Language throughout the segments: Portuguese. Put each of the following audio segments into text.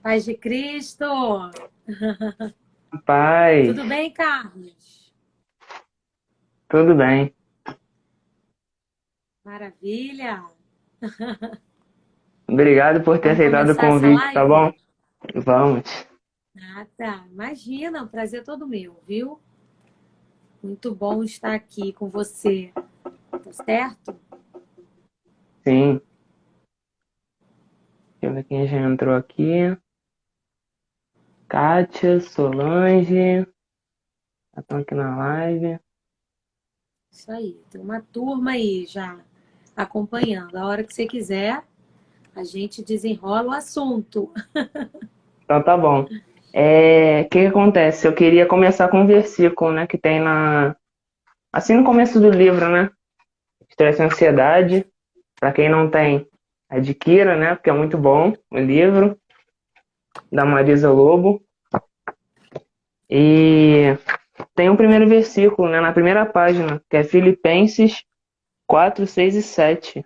Paz de Cristo! Paz, Tudo bem, Carlos? tudo bem. Maravilha! Obrigado por ter Vamos aceitado o começar essa convite, tá bom? live? Vamos. Ah, tá. Imagina, o prazer é todo meu, viu? Muito bom estar aqui com você, tá certo? Sim. Deixa eu ver quem já entrou aqui. Kátia, Solange, já estão aqui na live. Isso aí. Tem uma turma aí já acompanhando. A hora que você quiser, a gente desenrola o assunto. Então tá bom. O que que acontece? Eu queria começar com um versículo, né, que tem assim no começo do livro, né? Estresse e ansiedade. Para quem não tem, adquira, né? Porque é muito bom o livro da Marisa Lobo. E tem um primeiro versículo, né, na primeira página, que é Filipenses 4, 6 e 7,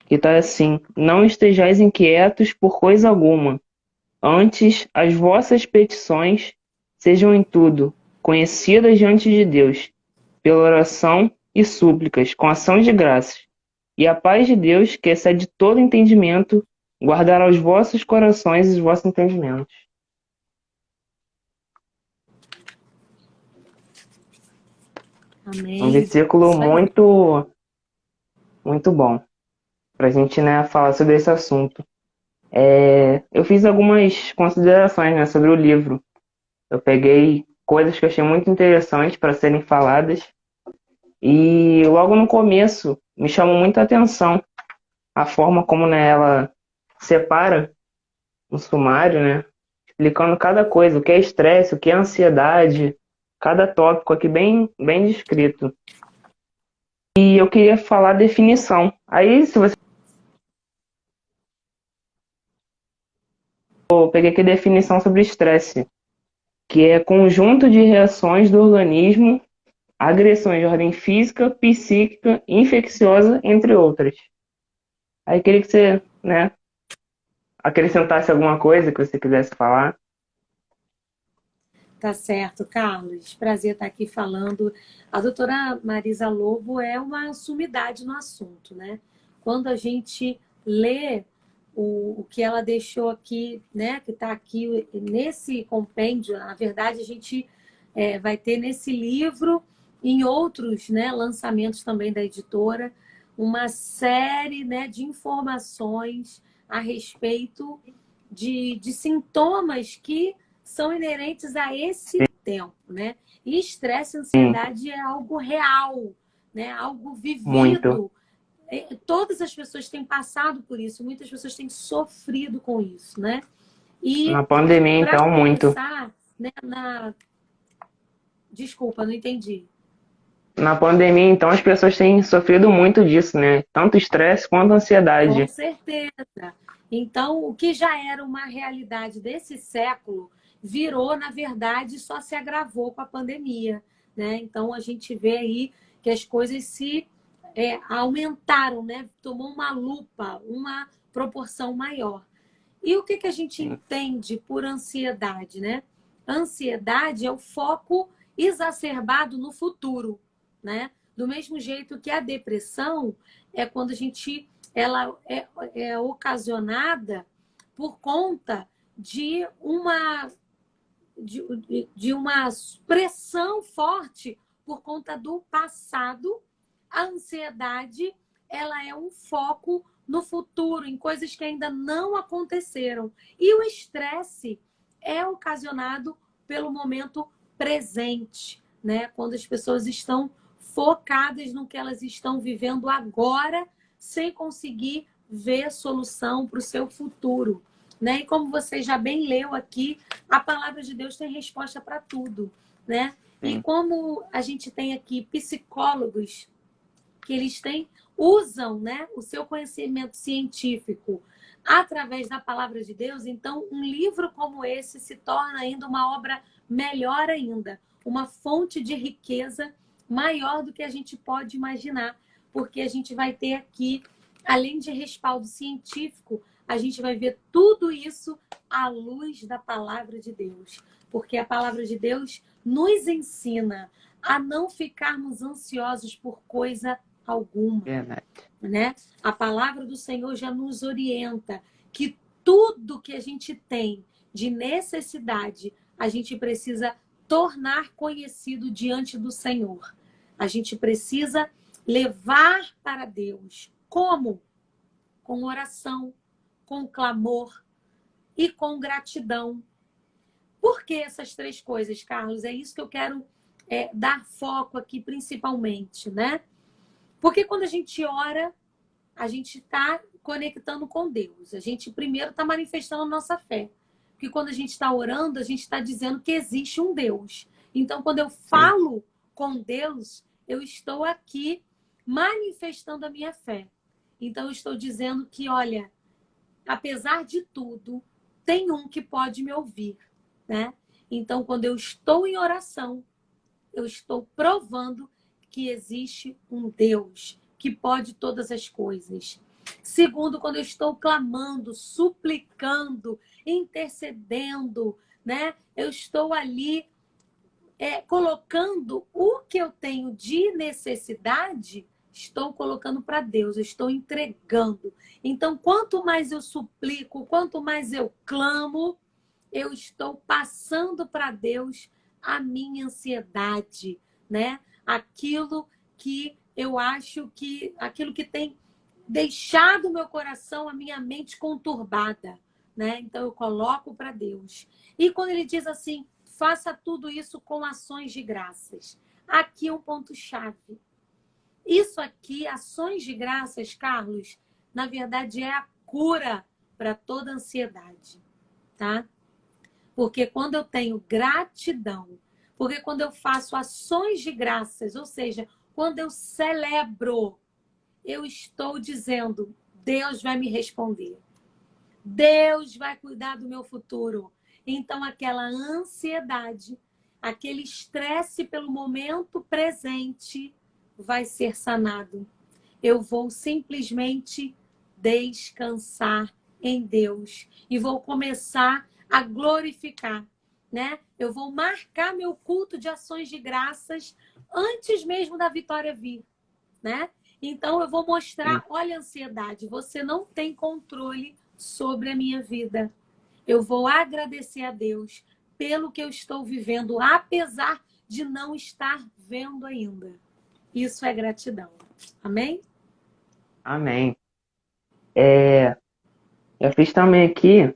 que está assim: Não estejais inquietos por coisa alguma, antes as vossas petições sejam em tudo conhecidas diante de Deus, pela oração e súplicas, com ação de graças. E a paz de Deus, que excede todo entendimento, guardará os vossos corações e os vossos entendimentos. Um Amém. versículo Isso aí. muito, muito bom para a gente, né, falar sobre esse assunto. Eu fiz algumas considerações, né, sobre o livro. Eu peguei coisas que eu achei muito interessantes para serem faladas e logo no começo me chamou muita atenção a forma como, né, ela separa no sumário, né, explicando cada coisa, o que é estresse, o que é ansiedade, cada tópico aqui bem, bem descrito. E eu queria falar a definição. Aí, se você eu peguei aqui a definição sobre estresse, que é conjunto de reações do organismo, agressões de ordem física, psíquica, infecciosa, entre outras. Aí queria que você, né, acrescentasse alguma coisa que você quisesse falar. Tá certo, Carlos. Prazer estar aqui falando. A doutora Marisa Lobo é uma sumidade no assunto, né? Quando a gente lê o que ela deixou aqui, né, que está aqui nesse compêndio, na verdade, a gente vai ter nesse livro, em outros, né, lançamentos também da editora, uma série, né, de informações a respeito de sintomas que são inerentes a esse tempo, né? E estresse e Sim, ansiedade é algo real, né? Algo muito. vivido. Todas as pessoas têm passado por isso, muitas pessoas têm sofrido com isso, né? E Na pandemia, para então, muito. começar, né, desculpa, não entendi. Na pandemia, então, as pessoas têm sofrido muito disso, né? Tanto estresse quanto Com ansiedade. certeza. Então, o que já era uma realidade desse século virou, na verdade, só se agravou com a pandemia, né? Então, a gente vê aí que as coisas se aumentaram, né? Tomou uma lupa, uma proporção maior. E o que, que a gente entende por ansiedade, né? Ansiedade é o foco exacerbado no futuro, né? Do mesmo jeito que a depressão é quando a gente ela é ocasionada por conta de de uma pressão forte por conta do passado. A ansiedade, ela é um foco no futuro, em coisas que ainda não aconteceram. E o estresse é ocasionado pelo momento presente, né? Quando as pessoas estão focadas no que elas estão vivendo agora, sem conseguir ver solução para o seu futuro, né? E como você já bem leu aqui, a palavra de Deus tem resposta para tudo, né? E Sim, como a gente tem aqui psicólogos que eles têm, usam, né, o seu conhecimento científico através da palavra de Deus, então um livro como esse se torna ainda uma obra melhor ainda, uma fonte de riqueza maior do que a gente pode imaginar, porque a gente vai ter aqui, além de respaldo científico, a gente vai ver tudo isso à luz da palavra de Deus. Porque a palavra de Deus nos ensina a não ficarmos ansiosos por coisa alguma, Verdade. né? A palavra do Senhor já nos orienta que tudo que a gente tem de necessidade, a gente precisa tornar conhecido diante do Senhor. A gente precisa levar para Deus. Como? Com oração, com clamor e com gratidão. Por que essas três coisas, Carlos? É isso que eu quero dar foco aqui principalmente, né? Porque quando a gente ora, a gente está conectando com Deus. A gente primeiro está manifestando a nossa fé. Porque quando a gente está orando, a gente está dizendo que existe um Deus. Então, quando eu falo com Deus, eu estou aqui manifestando a minha fé. Então, eu estou dizendo que, olha, apesar de tudo, tem um que pode me ouvir, né? Então, quando eu estou em oração, eu estou provando que existe um Deus que pode todas as coisas. Segundo, quando eu estou clamando, suplicando, intercedendo, né? Eu estou ali colocando o que eu tenho de necessidade, estou colocando para Deus, eu estou entregando. Então, quanto mais eu suplico, quanto mais eu clamo, eu estou passando para Deus a minha ansiedade, né? Aquilo que eu acho que, aquilo que tem deixado o meu coração, a minha mente conturbada, né? Então eu coloco para Deus. E quando ele diz assim, faça tudo isso com ações de graças. Aqui é um ponto-chave. Isso aqui, ações de graças, Carlos, na verdade é a cura para toda ansiedade, tá? Porque quando eu tenho gratidão, porque quando eu faço ações de graças, ou seja, quando eu celebro, eu estou dizendo, Deus vai me responder. Deus vai cuidar do meu futuro. Então, aquela ansiedade, aquele estresse pelo momento presente vai ser sanado. Eu vou simplesmente descansar em Deus e vou começar a glorificar, né? Eu vou marcar meu culto de ações de graças antes mesmo da vitória vir, né? Então eu vou mostrar, olha a ansiedade, você não tem controle sobre a minha vida. Eu vou agradecer a Deus pelo que eu estou vivendo, apesar de não estar vendo ainda. Isso é gratidão. Amém? Amém. Eu fiz também aqui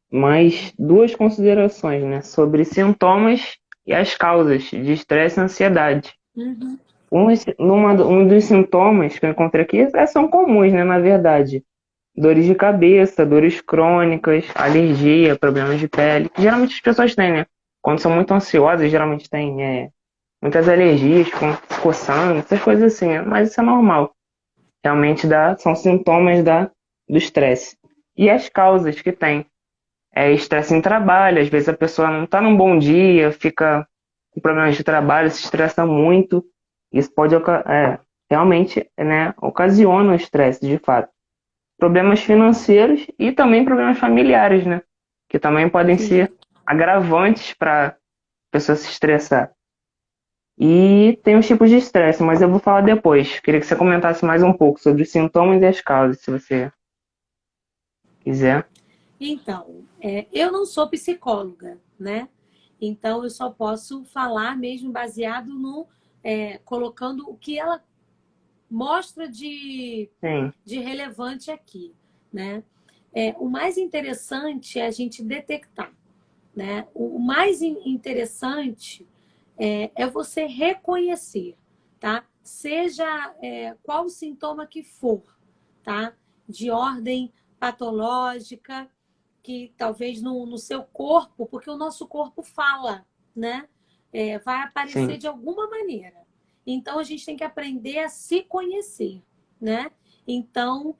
mais duas considerações, né, sobre sintomas e as causas de estresse e ansiedade. Uhum. Um dos sintomas que eu encontrei aqui são comuns, né, na verdade. Dores de cabeça, dores crônicas, alergia, problemas de pele, que geralmente as pessoas têm, né? Quando são muito ansiosas, geralmente têm muitas alergias, ficam coçando, essas coisas assim, né? Mas isso é normal. Realmente são sintomas do estresse. E as causas que tem. Estresse em trabalho, às vezes a pessoa não está num bom dia, fica com problemas de trabalho, se estressa muito. Isso pode realmente, né, ocasiona o estresse, de fato. Problemas financeiros e também problemas familiares, né? Que também podem Sim. ser agravantes para a pessoa se estressar. E tem os tipos de estresse, mas eu vou falar depois. Queria que você comentasse mais um pouco sobre os sintomas e as causas, se você quiser. Então, eu não sou psicóloga, né? Então, eu só posso falar mesmo baseado no... colocando o que ela mostra Sim, de relevante aqui, né? O mais interessante é a gente detectar, né? O mais interessante é você reconhecer, tá? Seja qual sintoma que for, tá? De ordem patológica, que talvez no seu corpo, porque o nosso corpo fala, né? Vai aparecer sim, de alguma maneira. Então, a gente tem que aprender a se conhecer, né? Então,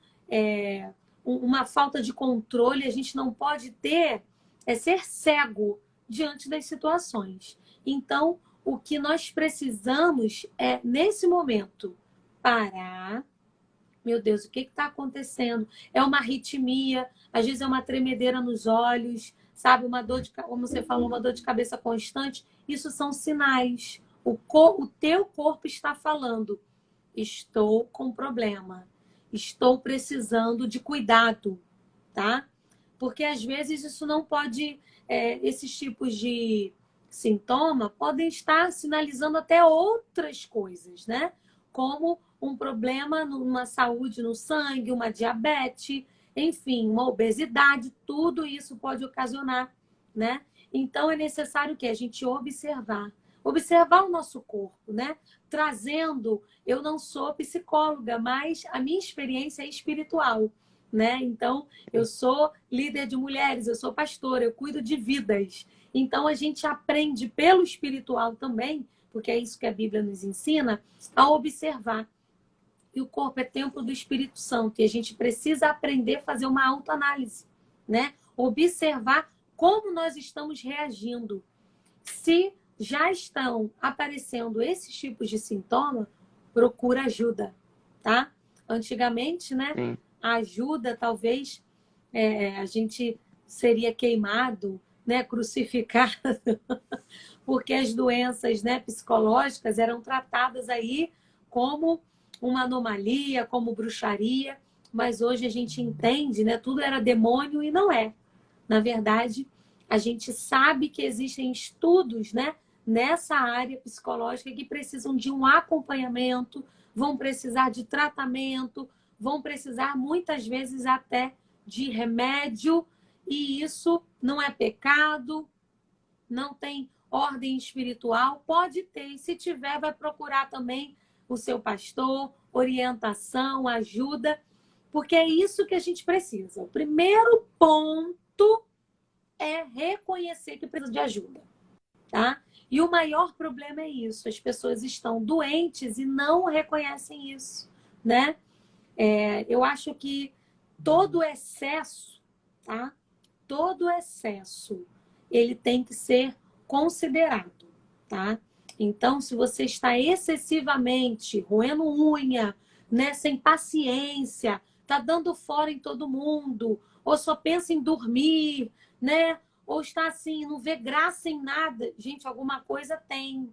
uma falta de controle, a gente não pode ter, ser cego diante das situações. Então, o que nós precisamos é, nesse momento, parar, Meu Deus, o que está acontecendo? É uma arritmia, às vezes é uma tremedeira nos olhos, sabe? Uma dor de, como você falou, uma dor de cabeça constante. Isso são sinais. O teu corpo está falando: estou com problema, estou precisando de cuidado, tá? Porque às vezes isso não pode, esses tipos de sintoma podem estar sinalizando até outras coisas, né? Como um problema numa saúde no sangue, uma diabetes, enfim, uma obesidade, tudo isso pode ocasionar, né? Então é necessário que a gente observar o nosso corpo, né? Trazendo, eu não sou psicóloga, mas a minha experiência é espiritual, né? Então, eu sou líder de mulheres, eu sou pastora, eu cuido de vidas. Então, a gente aprende pelo espiritual também, porque é isso que a Bíblia nos ensina, a observar. E o corpo é templo do Espírito Santo, e a gente precisa aprender a fazer uma autoanálise, né? Observar como nós estamos reagindo. Se já estão aparecendo esses tipos de sintoma, procura ajuda, tá? Antigamente, né? Sim. A ajuda, talvez, a gente seria queimado, né? Crucificado, porque as doenças, né, psicológicas eram tratadas aí como uma anomalia, como bruxaria, mas hoje a gente entende, né? Tudo era demônio e não é. Na verdade, a gente sabe que existem estudos, né, nessa área psicológica que precisam de um acompanhamento, vão precisar de tratamento, vão precisar muitas vezes até de remédio, e isso não é pecado, não tem ordem espiritual, pode ter, e se tiver, vai procurar também o seu pastor, orientação, ajuda, porque é isso que a gente precisa. O primeiro ponto é reconhecer que precisa de ajuda, tá? E o maior problema é isso, as pessoas estão doentes e não reconhecem isso, né? Eu acho que todo excesso, tá? Todo excesso, ele tem que ser considerado, tá? Então, se você está excessivamente roendo unha, né, sem paciência, tá dando fora em todo mundo, ou só pensa em dormir, né? Ou está assim, não vê graça em nada. Gente, alguma coisa tem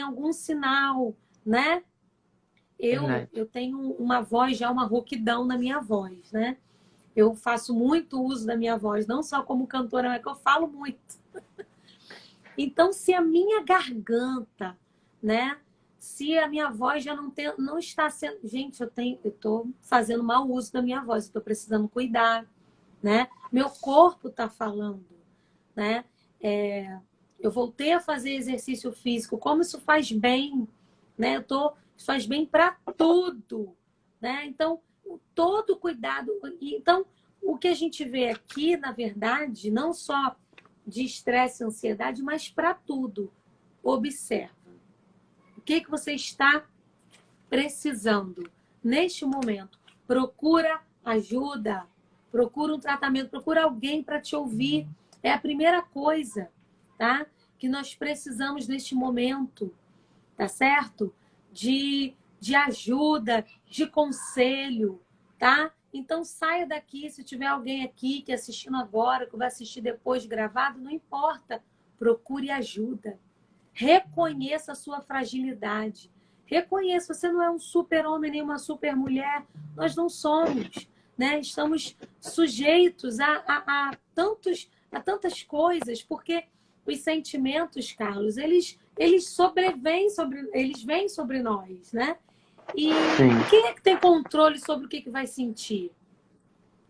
algum sinal, né? Verdade. Eu tenho uma voz, já uma rouquidão na minha voz, né? Eu faço muito uso da minha voz, não só como cantora, mas que eu falo muito. Então, se a minha garganta, né? Se a minha voz já não está sendo... Gente, eu estou fazendo mau uso da minha voz, eu estou precisando cuidar, né? Meu corpo está falando, né? Eu voltei a fazer exercício físico, como isso faz bem, né? Isso faz bem para tudo, né? Então, todo cuidado. Então, o que a gente vê aqui, na verdade, não só de estresse e ansiedade, mas para tudo. Observa. O que você está precisando neste momento? Procura ajuda, procura um tratamento, procura alguém para te ouvir. É a primeira coisa, tá? Que nós precisamos neste momento, tá certo? De ajuda, de conselho, tá? Então saia daqui, se tiver alguém aqui que assistindo agora, que vai assistir depois gravado, não importa, procure ajuda. Reconheça a sua fragilidade. Reconheça, você não é um super-homem nem uma super-mulher, nós não somos, né? Estamos sujeitos a tantas coisas, porque os sentimentos, Carlos, eles eles vêm sobre nós, né? E Sim. quem é que tem controle sobre o que vai sentir?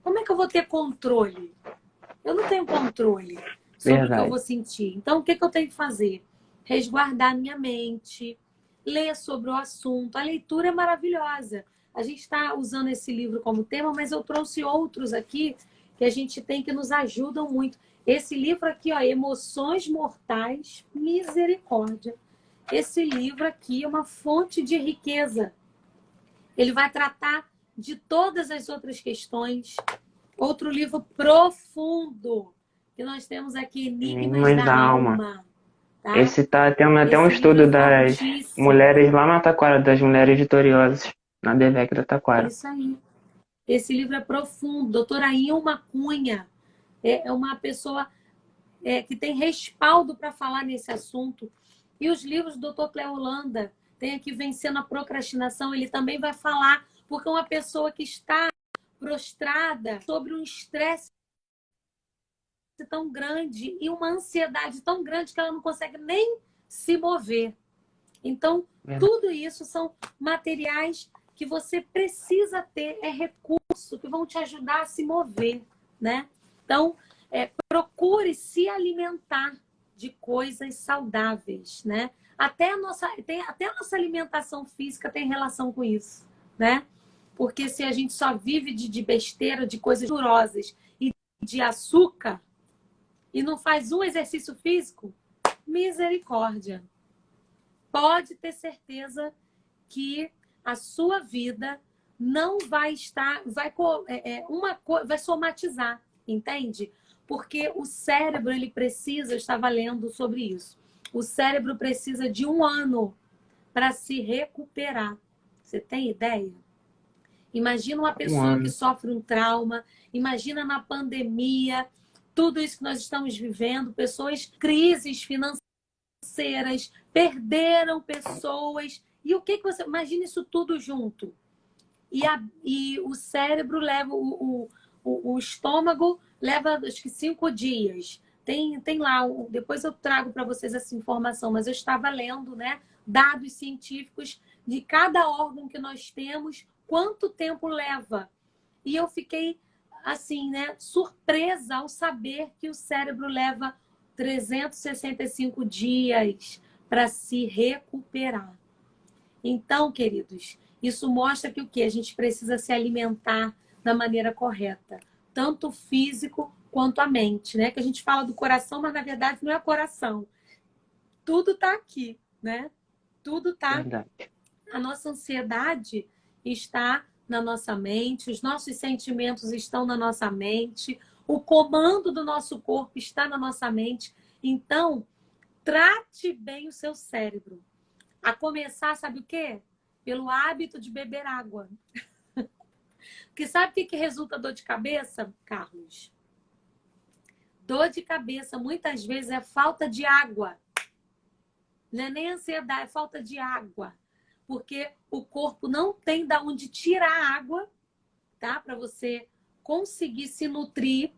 Como é que eu vou ter controle? Eu não tenho controle sobre o que eu Verdade. vou sentir. Então, o que eu tenho que fazer? Resguardar minha mente, ler sobre o assunto. A leitura é maravilhosa. A gente está usando esse livro como tema, mas eu trouxe outros aqui que a gente tem que nos ajudam muito. Esse livro aqui, ó, Emoções Mortais, Misericórdia. Esse livro aqui é uma fonte de riqueza. Ele vai tratar de todas as outras questões. Outro livro profundo que nós temos aqui, Enigmas Enigmas da da Alma. Alma. Tá? Esse tá tendo até um Esse livro estudo é das fortíssimo. mulheres lá no Taquara, das mulheres vitoriosas. na DVEC da É Taquara. isso aí. Esse livro é profundo. Doutora Ilma Cunha é uma pessoa que tem respaldo para falar nesse assunto. E os livros do Dr. Cléo Holanda, tem aqui Vencendo a Procrastinação, ele também vai falar, porque uma pessoa que está prostrada sobre um estresse tão grande e uma ansiedade tão grande que ela não consegue nem se mover. Então, tudo isso são materiais que você precisa ter, é recurso que vão te ajudar a se mover, né? Então, procure se alimentar de coisas saudáveis, né? Até a nossa alimentação física tem relação com isso, né? Porque se a gente só vive de besteira, de coisas gorduras e de açúcar e não faz um exercício físico, misericórdia. Pode ter certeza que a sua vida não vai estar, vai somatizar, entende? Porque o cérebro, ele precisa, eu estava lendo sobre isso, o cérebro precisa de 1 ano para se recuperar. Você tem ideia? Imagina uma pessoa que sofre um trauma, imagina na pandemia, tudo isso que nós estamos vivendo, pessoas, crises financeiras, perderam pessoas. E o que você... Imagina isso tudo junto. E o cérebro leva... O estômago leva, acho que 5 dias. Tem lá... Depois eu trago para vocês essa informação, mas eu estava lendo, né, dados científicos de cada órgão que nós temos, quanto tempo leva. E eu fiquei, assim, né, surpresa ao saber que o cérebro leva 365 dias para se recuperar. Então, queridos, isso mostra que o quê? A gente precisa se alimentar da maneira correta, tanto o físico quanto a mente, né? Que a gente fala do coração, mas na verdade não é coração. Tudo está aqui, né? Tudo está. Verdade. A nossa ansiedade está na nossa mente, os nossos sentimentos estão na nossa mente, o comando do nosso corpo está na nossa mente. Então, trate bem o seu cérebro. A começar, sabe o quê? Pelo hábito de beber água. Porque sabe o que resulta dor de cabeça, Carlos? Dor de cabeça, muitas vezes, é falta de água. Não é nem ansiedade, é falta de água. Porque o corpo não tem de onde tirar água, tá? Para você conseguir se nutrir.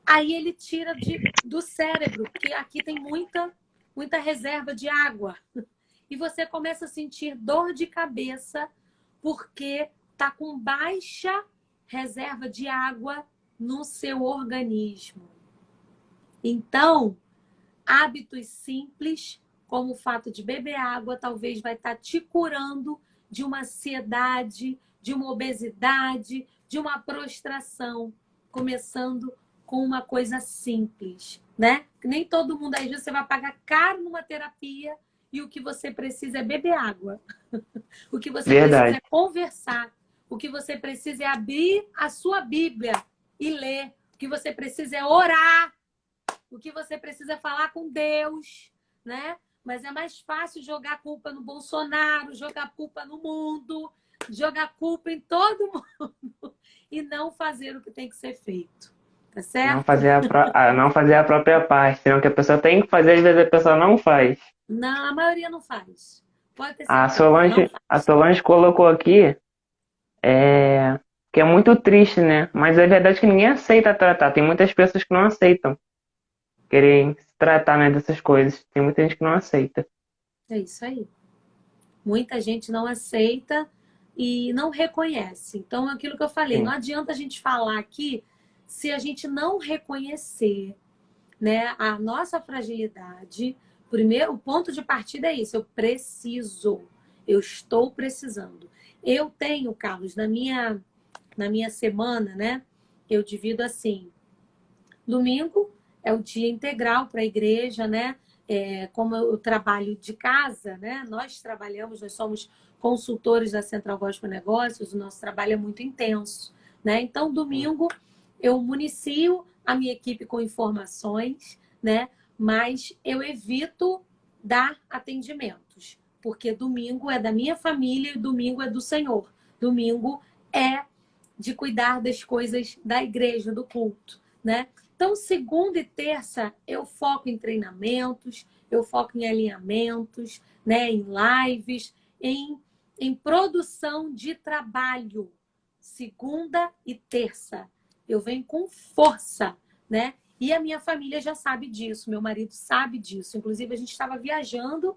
Aí ele tira do cérebro, porque aqui tem muita reserva de água. E você começa a sentir dor de cabeça porque está com baixa reserva de água no seu organismo. Então, hábitos simples, como o fato de beber água, talvez vai estar te curando de uma ansiedade, de uma obesidade, de uma prostração, começando com uma coisa simples, né? Nem todo mundo, aí você vai pagar caro numa terapia e o que você precisa é beber água. O que você precisa é conversar. O que você precisa é abrir a sua Bíblia e ler. O que você precisa é orar. O que você precisa é falar com Deus, né? Mas é mais fácil jogar a culpa no Bolsonaro, jogar a culpa no mundo, jogar a culpa em todo mundo e não fazer o que tem que ser feito. Tá certo? Não fazer a própria parte, senão que a pessoa tem que fazer, às vezes a pessoa não faz. Não, a maioria não faz. Pode ter A certeza, não Solange, faz. a Solange colocou aqui que é muito triste, né? Mas é verdade que ninguém aceita tratar. Tem muitas pessoas que não aceitam querem se tratar, né, dessas coisas. Tem muita gente que não aceita. É isso aí. Muita gente não aceita e não reconhece. Então, é aquilo que eu falei, Sim. não adianta a gente falar aqui se a gente não reconhecer, né, a nossa fragilidade. Primeiro, o ponto de partida é isso, eu preciso, eu estou precisando. Eu tenho, Carlos, na minha semana, né, eu divido assim, domingo é o dia integral para a igreja, né? Como eu trabalho de casa, né? Nós somos consultores da Central Gospel Negócios, o nosso trabalho é muito intenso, né? Então, domingo eu municio a minha equipe com informações, né? Mas eu evito dar atendimentos, porque domingo é da minha família e domingo é do Senhor. Domingo é de cuidar das coisas da igreja, do culto, né? Então, segunda e terça, eu foco em treinamentos, eu foco em alinhamentos, né? Em lives, em produção de trabalho. Segunda e terça. Eu venho com força, né? E a minha família já sabe disso, meu marido sabe disso. Inclusive, a gente estava viajando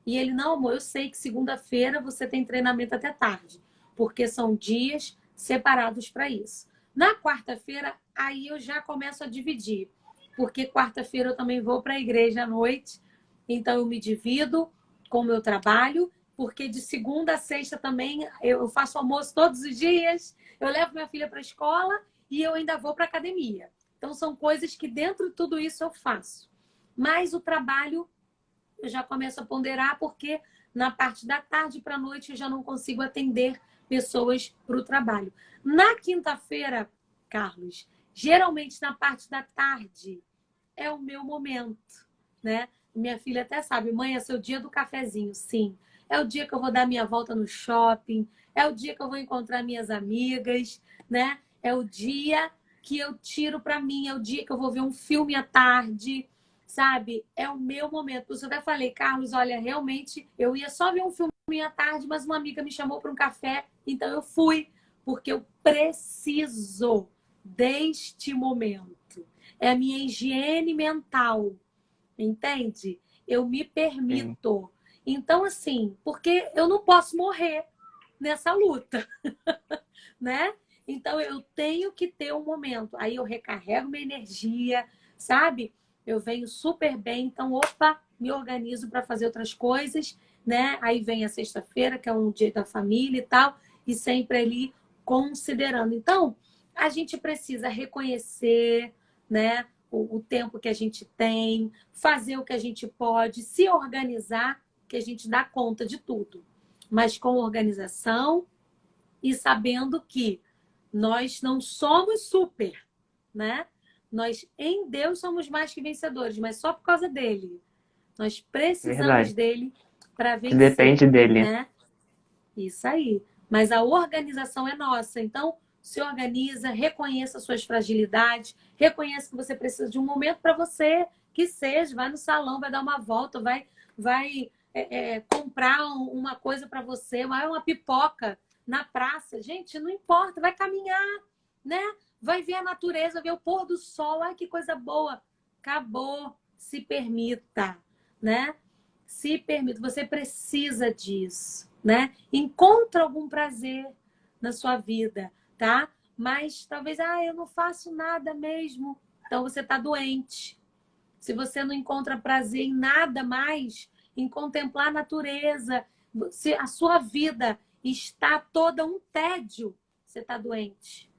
e ele, não, amor, eu sei que segunda-feira você tem treinamento até tarde, porque são dias separados para isso. Na quarta-feira, aí eu já começo a dividir, porque quarta-feira eu também vou para a igreja à noite, então eu me divido com o meu trabalho, porque de segunda a sexta também eu faço almoço todos os dias, eu levo minha filha para a escola e eu ainda vou para a academia. Então são coisas que dentro de tudo isso eu faço. Mas o trabalho eu já começo a ponderar porque na parte da tarde para a noite eu já não consigo atender pessoas para o trabalho. Na quinta-feira, Carlos, geralmente na parte da tarde é o meu momento, né? Minha filha até sabe, mãe, é seu dia do cafezinho, sim. É o dia que eu vou dar minha volta no shopping, é o dia que eu vou encontrar minhas amigas, né? É o dia que eu tiro para mim, é o dia que eu vou ver um filme à tarde, sabe? É o meu momento. Por isso eu até falei, Carlos, olha, realmente eu ia só ver um filme à tarde, mas uma amiga me chamou para um café, então eu fui, porque eu preciso deste momento. É a minha higiene mental, entende? Eu me Sim, permito. Então, assim, porque eu não posso morrer nessa luta, né? Então, eu tenho que ter um momento. Aí eu recarrego minha energia, sabe? Eu venho super bem. Então, opa, me organizo para fazer outras coisas, né? Aí vem a sexta-feira, que é um dia da família e tal, e sempre ali considerando. Então, a gente precisa reconhecer, né? O tempo que a gente tem, fazer o que a gente pode, se organizar, que a gente dá conta de tudo. Mas com organização e sabendo que nós não somos super, né? Nós em Deus somos mais que vencedores, mas só por causa dele. Nós precisamos verdade. dele para Que vencer, depende dele. né? Isso aí. Mas a organização é nossa. Então, se organiza, reconheça suas fragilidades, reconheça que você precisa de um momento para você, que seja, vai no salão, vai dar uma volta, vai comprar uma coisa para você, vai uma pipoca na praça. Gente, não importa, vai caminhar, né? Vai ver a natureza, ver o pôr do sol. Ai, que coisa boa. Acabou. Se permita, né? Se permita. Você precisa disso, né? Encontra algum prazer na sua vida, tá? Mas talvez, eu não faço nada mesmo. Então você está doente. Se você não encontra prazer em nada mais, em contemplar a natureza, se a sua vida está toda um tédio, você está doente.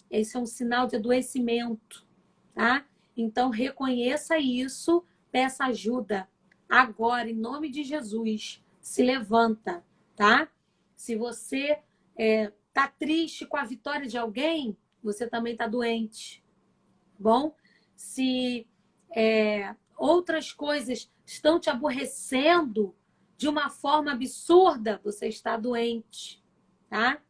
Esse é um sinal de adoecimento, tá? Então reconheça isso, peça ajuda. Agora, em nome de Jesus, se levanta, tá? Se você tá triste com a vitória de alguém, você também está doente, bom? Se outras coisas estão te aborrecendo de uma forma absurda, você está doente, tá?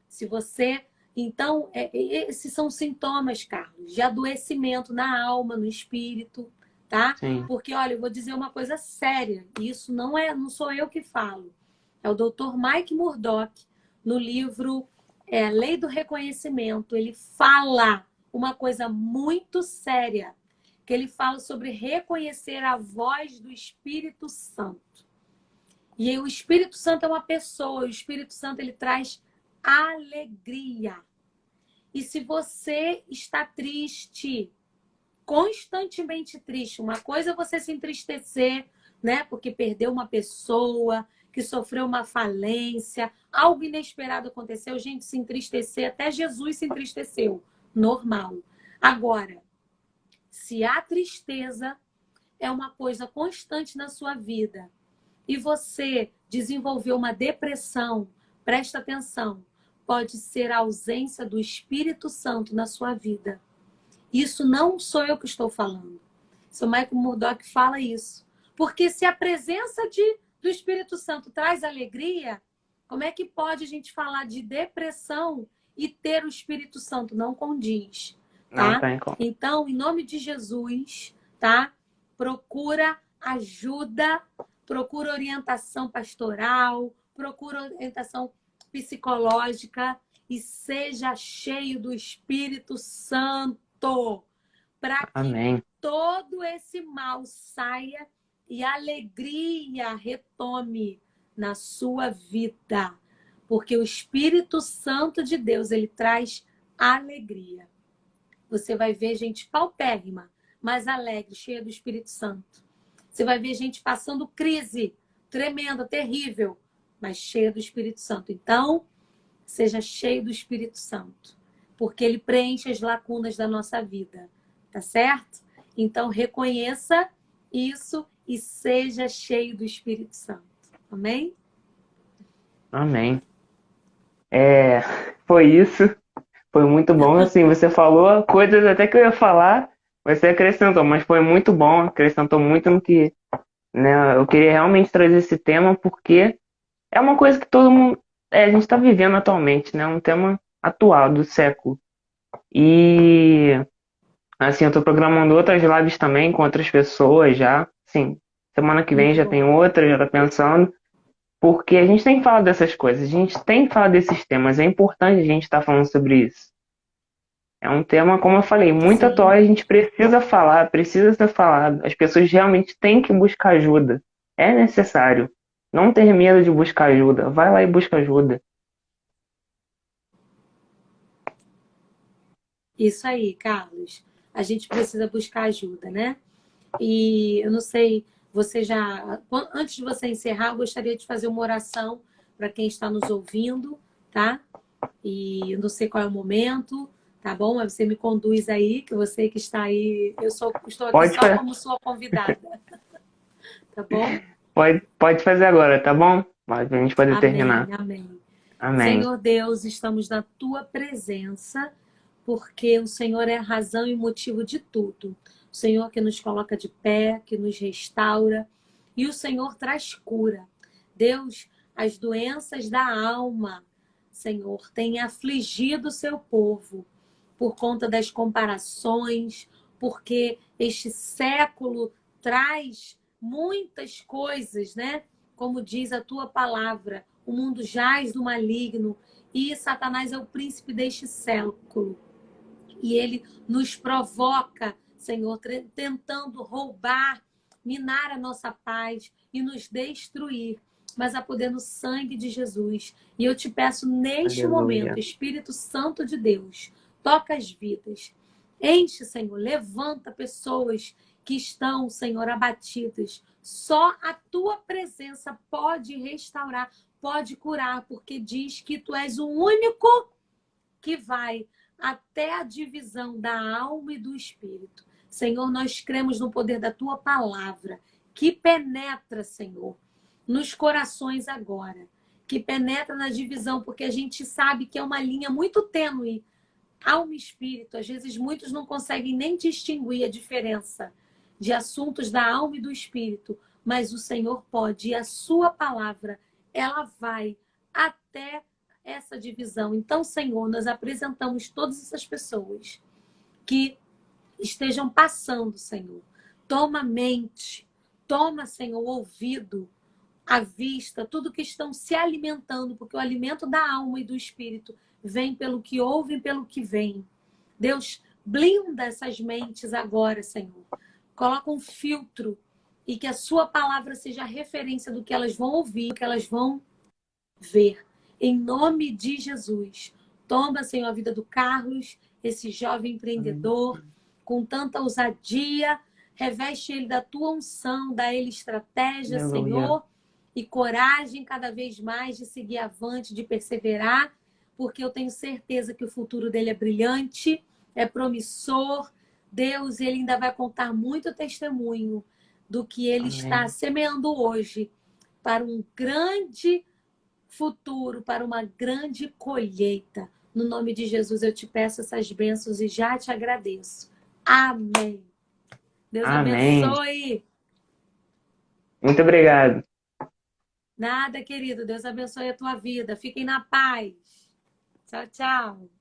Se você. Então, esses são sintomas, Carlos, de adoecimento na alma, no espírito, tá? Sim, Porque, olha, eu vou dizer uma coisa séria, e isso não sou eu que falo. É o Dr. Mike Murdock, no livro Lei do Reconhecimento. Ele fala uma coisa muito séria, que ele fala sobre reconhecer a voz do Espírito Santo. E o Espírito Santo é uma pessoa, o Espírito Santo ele traz alegria. E se você está triste, constantemente triste, uma coisa é você se entristecer, né? Porque perdeu uma pessoa, que sofreu uma falência, algo inesperado aconteceu, gente, se entristecer, até Jesus se entristeceu, normal. Agora, se a tristeza é uma coisa constante na sua vida e você desenvolveu uma depressão, presta atenção, pode ser a ausência do Espírito Santo na sua vida. Isso não sou eu que estou falando. O Michael Murdock fala isso. Porque se a presença do Espírito Santo traz alegria, Como é que pode a gente falar de depressão e ter o Espírito Santo? Não condiz, Não tá? tem como. Então, em nome de Jesus, tá? Procura ajuda, procura orientação pastoral, procura orientação psicológica e seja cheio do Espírito Santo, para que Amém. todo esse mal saia e a alegria retome na sua vida. Porque o Espírito Santo de Deus, ele traz alegria. Você vai ver gente paupérrima, mas alegre, cheia do Espírito Santo. Você vai ver gente passando crise tremenda, terrível, mas cheia do Espírito Santo. Então, seja cheio do Espírito Santo, porque ele preenche as lacunas da nossa vida, tá certo? Então, reconheça isso e seja cheio do Espírito Santo. Amém? Amém. Foi isso. Foi muito bom. Assim, você falou coisas até que eu ia falar, você acrescentou, mas foi muito bom. Acrescentou muito no que, né? Eu queria realmente trazer esse tema porque é uma coisa que todo mundo, a gente está vivendo atualmente, né? Um tema atual do século. E assim, eu tô programando outras lives também com outras pessoas já. Sim, semana que vem Muito já tem bom. outra, já tá pensando. Porque a gente tem que falar dessas coisas, a gente tem que falar desses temas. É importante a gente estar falando sobre isso. É um tema, como eu falei, muito atual Sim, e a gente precisa falar, precisa ser falado. As pessoas realmente têm que buscar ajuda. É necessário. Não ter medo de buscar ajuda. Vai lá e busca ajuda. isso aí, Carlos. A gente precisa buscar ajuda, né? E eu não sei, você já. Antes de você encerrar, eu gostaria de fazer uma oração para quem está nos ouvindo, tá? E eu não sei qual é o momento, tá bom? Mas você me conduz aí, que você que está aí, estou aqui Pode, só como sua convidada, tá bom? pode fazer agora, tá bom? Mas a gente pode Amém, terminar. amém. Amém. Senhor Deus, estamos na tua presença, porque o Senhor é a razão e motivo de tudo. O Senhor que nos coloca de pé, que nos restaura, e o Senhor traz cura. Deus, as doenças da alma, Senhor, têm afligido o seu povo por conta das comparações, porque este século traz muitas coisas, né? Como diz a tua palavra, o mundo jaz do maligno e Satanás é o príncipe deste século. E ele nos provoca, Senhor, tentando roubar, minar a nossa paz e nos destruir. Mas a poder no sangue de Jesus. E eu te peço neste momento, Aleluia. Espírito Santo de Deus, toca as vidas. Enche, Senhor, levanta pessoas que estão, Senhor, abatidas. Só a tua presença pode restaurar, pode curar, porque diz que tu és o único que vai até a divisão da alma e do espírito. Senhor, nós cremos no poder da tua palavra, que penetra, Senhor, nos corações agora, que penetra na divisão, porque a gente sabe que é uma linha muito tênue, alma e espírito. Às vezes muitos não conseguem nem distinguir a diferença de assuntos da alma e do espírito, mas o Senhor pode, e a sua palavra, ela vai até essa divisão. Então, Senhor, nós apresentamos todas essas pessoas que estejam passando, Senhor. Toma mente, toma, Senhor, ouvido, a vista, tudo que estão se alimentando, porque o alimento da alma e do espírito vem pelo que ouvem, pelo que vem. Deus, blinda essas mentes agora, Senhor. Coloca um filtro e que a sua palavra seja a referência do que elas vão ouvir, do que elas vão ver. Em nome de Jesus. Toma, Senhor, a vida do Carlos, esse jovem Amém. empreendedor, com tanta ousadia. Reveste ele da tua unção, dá ele estratégia, Aleluia. Senhor, e coragem cada vez mais de seguir avante, de perseverar, porque eu tenho certeza que o futuro dele é brilhante, é promissor. Deus, ele ainda vai contar muito testemunho do que ele está Amém. semeando hoje para um grande futuro, para uma grande colheita. No nome de Jesus, eu te peço essas bênçãos e já te agradeço. Amém. Deus Amém. abençoe. Muito obrigado. Nada, querido. Deus abençoe a tua vida. Fiquem na paz. Tchau, tchau.